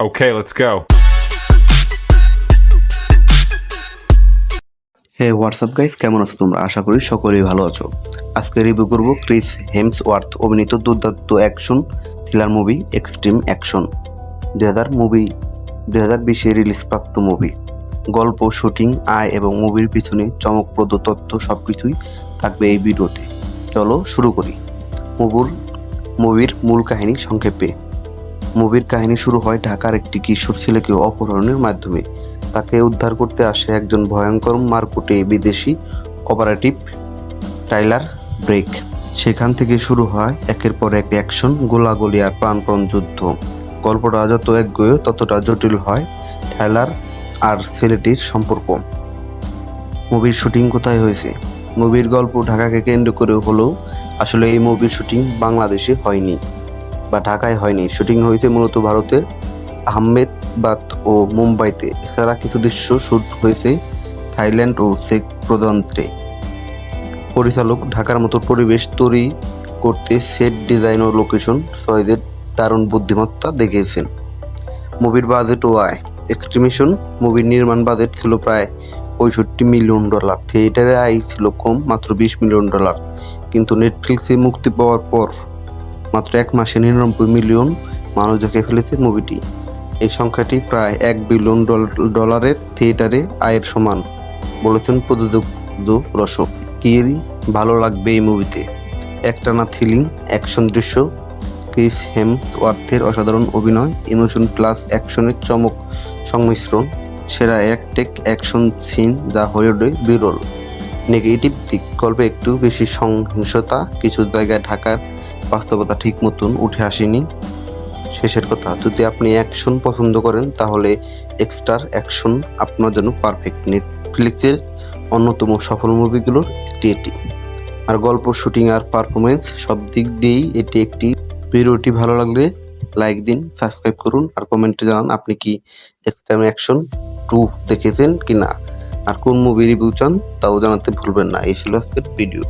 Okay, let's go. Hey WhatsApp guys, কেমন আছো তোমরা? আশা করি সকলেই ভালো আছো। আজকে রিভিউ করব ক্রিস হেমসওয়ার্থ অভিনীত দুর্দান্ত action thriller movie extreme action. 2020-এ রিলিজ প্রাপ্ত মুভি। গল্প, শুটিং, আয় এবং মুভির পিছনে চমকপ্রদ তথ্য সবকিছুই থাকবে এই ভিডিওতে। চলো শুরু করি। মুভির মূল কাহিনী সংক্ষেপে। মুভির কাহিনী শুরু হয় ঢাকার একটি কিশোর ছেলেকে অপহরণের মাধ্যমে। তাকে উদ্ধার করতে আসে একজন ভয়ঙ্কর মারকুটে বিদেশি অপারেটিভ টাইলার ব্রেক। সেখান থেকে শুরু হয় একের পর এক অ্যাকশন, গোলাগুলি আর প্রাণপণ যুদ্ধ। গল্পটা যত এগোয় ততটা জটিল হয় টাইলার আর ছেলেটির সম্পর্ক। মুভির শুটিং কোথায় হয়েছে? মুভির গল্প ঢাকাকে কেন্দ্র করে হলেও আসলে এই মুভির শুটিং বাংলাদেশে হয়নি বা ঢাকায় হয়নি। শুটিং হয়েছে মূলত ভারতের আহমেদাবাদ ও মুম্বাইতে। এছাড়া কিছু দৃশ্য শুট হয়েছে থাইল্যান্ড ও চেক প্রজাতন্ত্রে। পরিচালক ঢাকার মতো পরিবেশ তৈরি করতে সেট ডিজাইন ও লোকেশন চয়েসের দারুণ বুদ্ধিমত্তা দেখিয়েছেন। মুভির বাজেট ও আয়। এক্সট্রিমিশন মুভির নির্মাণ বাজেট ছিল প্রায় $65 মিলিয়ন। থিয়েটারে আয় ছিল কম, মাত্র $20 মিলিয়ন। কিন্তু নেটফ্লিক্সে মুক্তি পাওয়ার পর মাত্র এক মাসে 99 মিলিয়ন মানুষ দেখে ফেলেছে মুভিটি। এই সংখ্যাটি প্রায় $1 বিলিয়ন থিয়েটারে আয়ের সমান বলেছেন প্রযোজক রসক। কি ভালো লাগবে এই মুভিতে? একটানা থ্রিলিং অ্যাকশন দৃশ্য, ক্রিস হেমসওয়ার্থের অসাধারণ অভিনয়, ইমোশন প্লাস অ্যাকশনের চমক সংমিশ্রণ, সেরা এক অ্যাকশন সিন যা হলিউডে বিরল। নেগেটিভ দিক, গল্পে একটু বেশি সহিংসতা, কিছু জায়গায় ঢাকার বাস্তবতা ঠিক মতন উঠে আসেনি। শেষের কথা, যদি আপনি অ্যাকশন পছন্দ করেন তাহলে এক্সট্রা অ্যাকশন আপনার জন্য পারফেক্ট। নেটফ্লিক্সের অন্যতম সফল মুভিগুলোর এটি। আর গল্প, শুটিং আর পারফরমেন্স সব দিক দিয়েই এটি একটি। ভিডিওটি ভালো লাগলে লাইক দিন, সাবস্ক্রাইব করুন আর কমেন্টে জানান আপনি কি এক্সট্রিম অ্যাকশন 2 দেখেছেন কিনা আর কোন মুভি রিভিউ চান তাও জানাতে ভুলবেন না। এই ছিল আজকের ভিডিও।